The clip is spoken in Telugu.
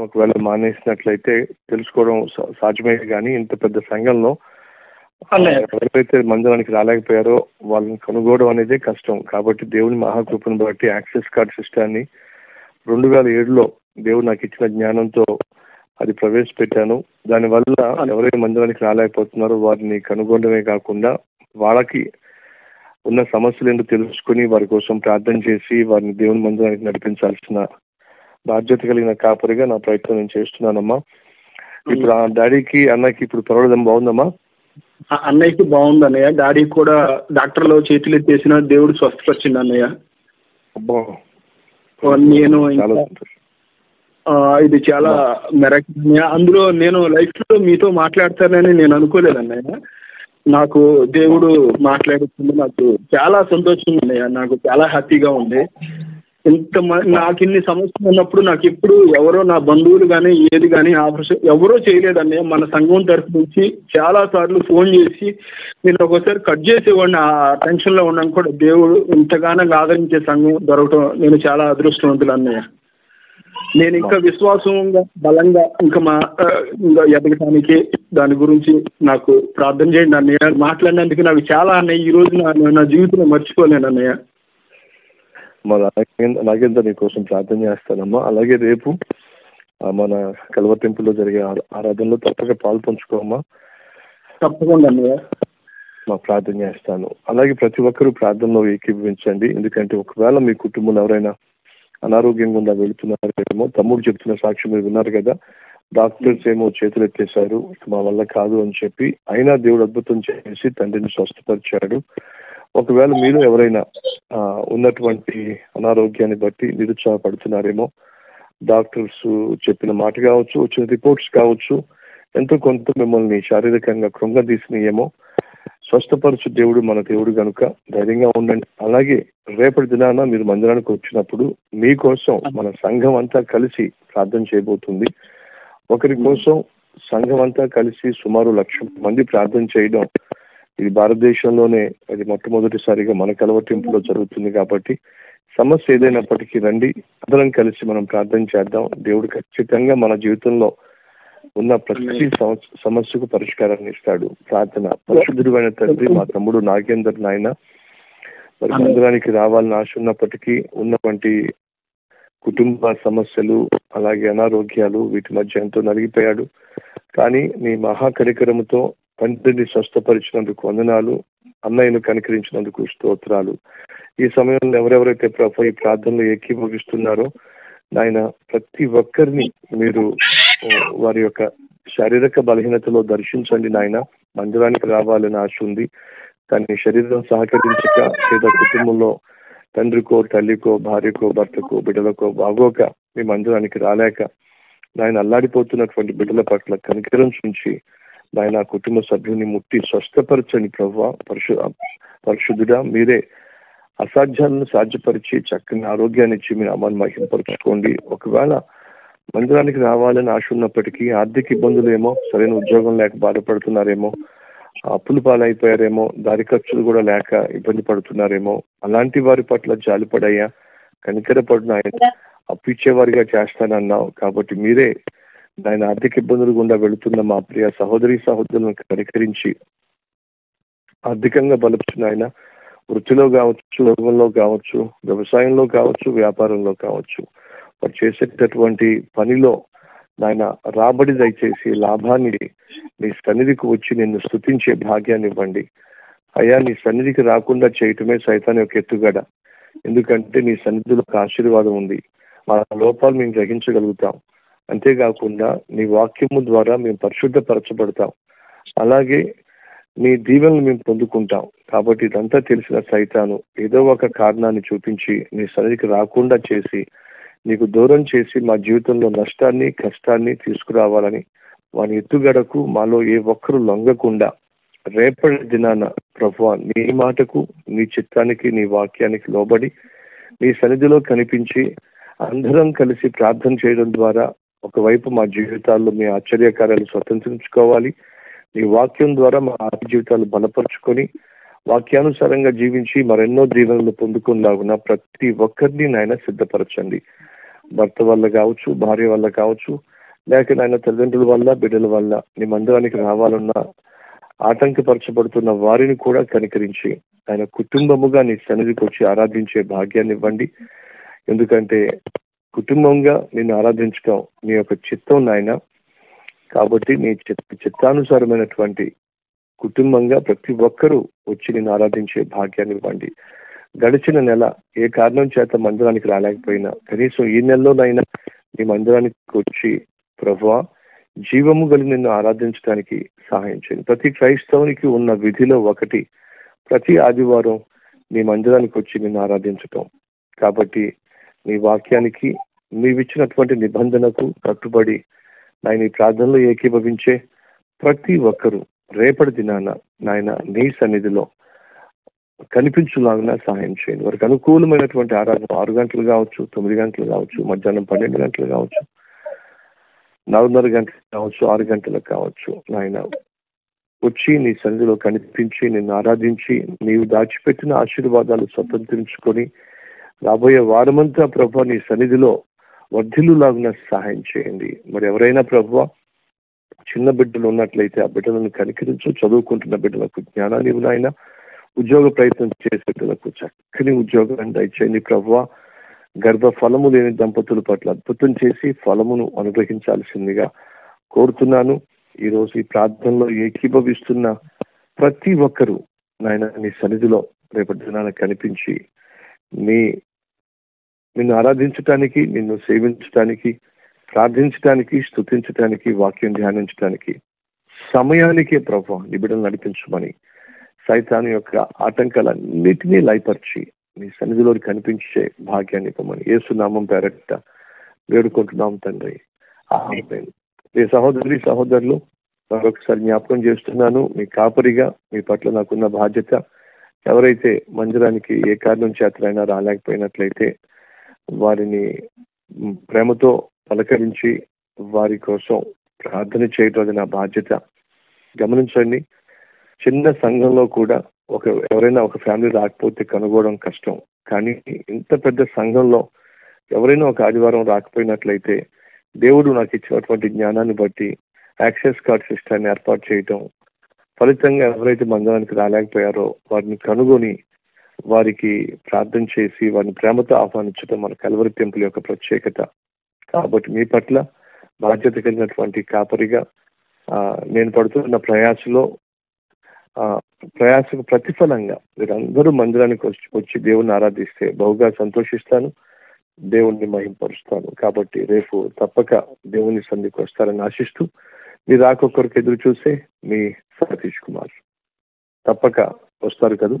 ఒకవేళ మానేసినట్లయితే తెలుసుకోవడం సాధ్యమే, కానీ ఇంత పెద్ద సంఘంలో ఎవరైతే మందిరానికి రాలేకపోయారో వాళ్ళని కనుగోవడం అనేది కష్టం. కాబట్టి దేవుని మహాకృపను బట్టి యాక్సెస్ కార్డ్ సిస్టాన్ని 2007లో దేవుడు నాకు ఇచ్చిన జ్ఞానంతో అది ప్రవేశపెట్టాను. దానివల్ల ఎవరైతే మందిరానికి రాలేకపోతున్నారో వారిని కనుగొనడమే కాకుండా వాళ్ళకి ఉన్న సమస్యలు ఏంటో తెలుసుకుని వారి కోసం ప్రార్థన చేసి వారిని దేవుని మందిరానికి నడిపించాల్సిన బాధ్యత కలిగిన కాపరిగా నా ప్రయత్నం నేను చేస్తున్నానమ్మా. ఇప్పుడు ఆ డాడీకి అన్నకి ఇప్పుడు పర్వాలేదమ్మా, బాగుందమ్మా? అన్నయ్యకి బాగుంది అన్నయ్య. డాడీకి కూడా డాక్టర్లో చేతులు ఎత్తేసిన దేవుడు స్వస్థపరిచింది అన్నయ్య. నేను ఇది చాలా మెరక్. అందులో నేను లైఫ్ లో మీతో మాట్లాడతానని నేను అనుకోలేదు అన్నయ్య. నాకు దేవుడు మాట్లాడుతుంది, నాకు చాలా సంతోషంగా అన్నయ్య. నాకు చాలా హ్యాపీగా ఉంది. నాకు ఇన్ని సమస్యలు ఉన్నప్పుడు నాకు ఎప్పుడు ఎవరో నా బంధువులు కానీ ఏది కానీ ఆపరేషన్ ఎవరో చేయలేదన్నయ్య. మన సంఘం తరఫు నుంచి చాలా సార్లు ఫోన్ చేసి నేను ఒకసారి కట్ చేసేవాడిని. ఆ టెన్షన్లో ఉన్నాను కూడా దేవుడు ఇంతగానో ఆదరించే సంఘం దొరకటం నేను చాలా అదృష్టవంతులు అన్నయ్య. నేను ఇంకా విశ్వాసంగా బలంగా ఇంకా ఎదగటానికి దాని గురించి నాకు ప్రార్థన చేయండి అన్నయ్య. మాట్లాడినందుకు నాకు చాలా అన్నయ్య. ఈ రోజు నా జీవితంలో మర్చిపోలేను అన్నయ్య. నాగేంద్ర నీ కోసం ప్రార్థన చేస్తానమ్మా. అలాగే రేపు మన కల్వతింపులో జరిగే ఆరాధనలో తప్పక పాలు పంచుకోమ్మా. తప్పకుండా అన్నయ్య. మా ప్రార్థన చేస్తాను. అలాగే ప్రతి ఒక్కరూ ప్రార్థనలో ఏకీభవించండి. ఎందుకంటే ఒకవేళ మీ కుటుంబంలో ఎవరైనా అనారోగ్యంగా ఉందా వెళుతున్నారేమో, తమ్ముడు చెప్తున్న సాక్ష్యం మీరు విన్నారు కదా, డాక్టర్స్ ఏమో చేతులు ఎత్తేశారు, మా వల్ల కాదు అని చెప్పి, అయినా దేవుడు అద్భుతం చేసి తండ్రిని స్వస్థపరిచాడు. ఒకవేళ మీరు ఎవరైనా ఉన్నటువంటి అనారోగ్యాన్ని బట్టి నిరుత్సాహపడుతున్నారేమో, డాక్టర్స్ చెప్పిన మాట కావచ్చు, వచ్చిన రిపోర్ట్స్ కావచ్చు, ఎంతో కొంత మిమ్మల్ని శారీరకంగా కృంగదీసినయేమో, స్వస్థపరచు దేవుడు మన దేవుడు కనుక ధైర్యంగా ఉండండి. అలాగే రేపటి దినాన మీరు మందిరానికి వచ్చినప్పుడు మీకోసం మన సంఘం అంతా కలిసి ప్రార్థన చేయబోతుంది. ఒకరి కోసం సంఘం అంతా కలిసి సుమారు 1,00,000 మంది ప్రార్థన చేయడం ఇది భారతదేశంలోనే అది మొట్టమొదటిసారిగా మన కలవటింపులో జరుగుతుంది. కాబట్టి సమస్య ఏదైనప్పటికీ రండి, అందరం కలిసి మనం ప్రార్థన చేద్దాం. దేవుడు ఖచ్చితంగా మన జీవితంలో ఉన్న ప్రతి సమస్యకు పరిష్కారాన్ని ఇస్తాడు. ప్రార్థన. పరిశుద్ధుడైన తండ్రి, మా తమ్ముడు నాగేందర్ నాయన మరి మందిరానికి రావాలని ఆశ ఉన్నప్పటికీ ఉన్నటువంటి కుటుంబ సమస్యలు అలాగే అనారోగ్యాలు వీటి మధ్య ఎంతో నలిగిపోయాడు. కానీ నీ మహాకరికరముతో తండ్రిని స్వస్థపరిచినందుకు వందనాలు, అన్నయ్యను కనికరించినందుకు స్తోత్రాలు. ఈ సమయంలో ఎవరెవరైతే ప్రభు ఈ ప్రార్థనలో ఏకీభవిస్తున్నారో నాయన ప్రతి ఒక్కరిని మీరు వారి యొక్క శారీరక బలహీనతలో దర్శించండి నాయన. మందిరానికి రావాలని ఆశ ఉంది కానీ శరీరం సహకరించక లేదా కుటుంబంలో తండ్రికో తల్లికో భార్యకో భర్తకో బిడ్డలకో బాగోక మీ మందిరానికి రాలేక నాయన అల్లాడిపోతున్నటువంటి బిడ్డల పట్ల కనికరం చూచి నాయన కుటుంబ సభ్యుని ముట్టి స్వస్థపరచండి ప్రభువా. పరిశుద్ధుడా, మీరే అసాధ్యాలను సాధ్యపరిచి చక్కని ఆరోగ్యాన్ని ఇచ్చి మీ నామాన్ని మహిమపరచుకోండి. ఒకవేళ మందిరానికి రావాలని ఆశ ఉన్నప్పటికీ ఆర్థిక ఇబ్బందులు ఏమో, సరైన ఉద్యోగం లేక బాధపడుతున్నారేమో, అప్పులు పాలైపోయారేమో, దారి ఖర్చులు కూడా లేక ఇబ్బంది పడుతున్నారేమో, అలాంటి వారి పట్ల జాలిపడయ్యా, కనికరపడిన ఆయన అప్పు ఇచ్చేవారిగా చేస్తానన్నావు. కాబట్టి మీరే ఆయన ఆర్థిక ఇబ్బందులు గుండా వెళుతున్న మా ప్రియ సహోదరులను కనికరించి ఆర్థికంగా బలపరిచిన ఆయన వృత్తిలో కావచ్చు, ఉద్యోగంలో కావచ్చు, వ్యవసాయంలో కావచ్చు, వ్యాపారంలో కావచ్చు, వారు చేసేటటువంటి పనిలో నాయన రాబడి దయచేసి లాభాన్ని నీ సన్నిధికి వచ్చి నిన్ను స్తుతించే భాగ్యాన్ని ఇవ్వండి అయ్యా. నీ సన్నిధికి రాకుండా చేయటమే సైతాన్ యొక్క ఎత్తుగడ. ఎందుకంటే నీ సన్నిధిలో ఒక ఆశీర్వాదం ఉంది. మా లోపాలు మేము గ్రహించగలుగుతాం. అంతేకాకుండా నీ వాక్యము ద్వారా మేము పరిశుద్ధపరచబడతాం. అలాగే నీ దీవెనలు మేము పొందుకుంటాం. కాబట్టి ఇదంతా తెలిసిన సైతాను ఏదో ఒక కారణాన్ని చూపించి నీ సన్నిధికి రాకుండా చేసి నీకు దూరం చేసి మా జీవితంలో నష్టాన్ని కష్టాన్ని తీసుకురావాలని వాని ఎత్తుగడకు మాలో ఏ ఒక్కరు లొంగకుండా రేపటి దినాన ప్రభువా నీ మాటకు, నీ చిత్తానికి, నీ వాక్యానికి లోబడి నీ సన్నిధిలో కనిపించి అందరం కలిసి ప్రార్థన చేయడం ద్వారా ఒకవైపు మా జీవితాల్లో మీ ఆశ్చర్యకార్యాలు స్వతంత్రించుకోవాలి, నీ వాక్యం ద్వారా మా ఆత్మ జీవితాలు బలపరుచుకొని వాక్యానుసారంగా జీవించి మరెన్నో దీవెనలు పొందుకునేలాగున ప్రతి ఒక్కరిని నాయన సిద్ధపరచండి. భర్త వల్ల కావచ్చు, భార్య వల్ల కావచ్చు, లేక నాయన తల్లిదండ్రుల వల్ల, బిడ్డల వల్ల నీ మందిరానికి రావాలన్న ఆటంకపరచబడుతున్న వారిని కూడా కనికరించి ఆయన కుటుంబముగా నీ సన్నిధికి వచ్చి ఆరాధించే భాగ్యాన్ని ఇవ్వండి. ఎందుకంటే కుటుంబంగా నిన్ను ఆరాధించడం నీ యొక్క చిత్తం నాయన. కాబట్టి నీ చిత్తానుసారమైనటువంటి కుటుంబంగా ప్రతి ఒక్కరూ వచ్చి నిన్ను ఆరాధించే భాగ్యాన్ని ఇవ్వండి. గడిచిన నెల ఏ కారణం చేత మందిరానికి రాలేకపోయినా కనీసం ఈ నెలలోనైనా నీ మందిరానికి వచ్చి ప్రభువా జీవము కలిగి నిన్ను ఆరాధించడానికి సహాయం చేయండి. ప్రతి క్రైస్తవునికి ఉన్న విధిలో ఒకటి ప్రతి ఆదివారం నీ మందిరానికి వచ్చి నిన్ను ఆరాధించటం. కాబట్టి నీ వాక్యానికి నీవిచ్చినటువంటి నిబంధనకు కట్టుబడి నాయన ఈ ప్రార్థనలో ఏకీభవించే ప్రతి ఒక్కరూ రేపటి దినాన నాయన నీ సన్నిధిలో కనిపించులాగిన సహాయం చేయండి. వారికి అనుకూలమైనటువంటి ఆరాధన 6 గంటలు కావచ్చు, 9 గంటలు కావచ్చు, మధ్యాహ్నం 12 గంటలు కావచ్చు, 4:30 గంటలు కావచ్చు, 6 గంటలకు కావచ్చు. నాయన వచ్చి నీ సన్నిధిలో కనిపించి నిన్ను ఆరాధించి నీవు దాచిపెట్టిన ఆశీర్వాదాలు స్వతంత్రించుకొని రాబోయే వారమంతా ప్రభు నీ సన్నిధిలో వర్ధిల్లులాగున సహాయం చేయండి. మరి ఎవరైనా ప్రభు చిన్న బిడ్డలు ఉన్నట్లయితే ఆ బిడ్డలను కనికరించు. చదువుకుంటున్న బిడ్డలకు జ్ఞానాన్ని ఇవ్వు నాయన. ఉద్యోగ ప్రయత్నం చేసే బిడ్డలకు చక్కని ఉద్యోగాన్ని దయచేయండి ప్రభువా. గర్భ ఫలము లేని దంపతుల పట్ల అద్భుతం చేసి ఫలమును అనుగ్రహించాల్సిందిగా కోరుతున్నాను. ఈరోజు ఈ ప్రార్థనలో ఏకీభవిస్తున్న ప్రతి ఒక్కరూ నాయన నీ సన్నిధిలో రేపటి దినాన కనిపించి నిన్ను ఆరాధించటానికి, నిన్ను సేవించటానికి, ప్రార్థించటానికి, స్తుతించటానికి, వాక్యం ధ్యానించటానికి సమయానికే ప్రభువా నీ బిడ్డలు నడిపించమని సైతాను యొక్క ఆటంకాలన్నిటినీ లయపరిచి నీ సన్నిధిలో కనిపించే భాగ్యాన్ని ఇవ్వమని యేసు నామం పేరట వేడుకుంటున్నాం తండ్రి. ఆమేన్. ఈ సహోదరి సహోదరులు మరొకసారి జ్ఞాపకం చేస్తున్నాను, మీ కాపరిగా మీ పట్ల నాకున్న బాధ్యత. ఎవరైతే మందిరానికి ఏ కారణం చేతనైనా రాలేకపోయినట్లయితే వారిని ప్రేమతో పలకరించి వారి కోసం ప్రార్థన చేయడం అది నా బాధ్యత. గమనించండి, చిన్న సంఘంలో కూడా ఎవరైనా ఒక ఫ్యామిలీ రాకపోతే కనుగోవడం కష్టం. కానీ ఇంత పెద్ద సంఘంలో ఎవరైనా ఒక ఆదివారం రాకపోయినట్లయితే దేవుడు నాకు ఇచ్చినటువంటి జ్ఞానాన్ని బట్టి యాక్సెస్ కార్డ్ సిస్టాన్ని ఏర్పాటు చేయటం, ఫలితంగా ఎవరైతే మందిరానికి రాలేకపోయారో వారిని కనుగొని వారికి ప్రార్థన చేసి వారిని ప్రేమతో ఆహ్వానించడం మన కల్వరి టెంపుల్ యొక్క ప్రత్యేకత. కాబట్టి మీ పట్ల బాధ్యత కలిగినటువంటి కాపరిగా నేను పడుతున్న ప్రయాసకు ప్రతిఫలంగా మీరందరూ మందిరానికి వచ్చి దేవుణ్ణి ఆరాధిస్తే బహుగా సంతోషిస్తాను, దేవుణ్ణి మహింపరుస్తాను. కాబట్టి రేపు తప్పక దేవుని సన్నిధికి వస్తారని ఆశిస్తూ మీరు రాకొక్కరికి ఎదురు చూసే మీ సతీష్ కుమార్. తప్పక వస్తారు కదా?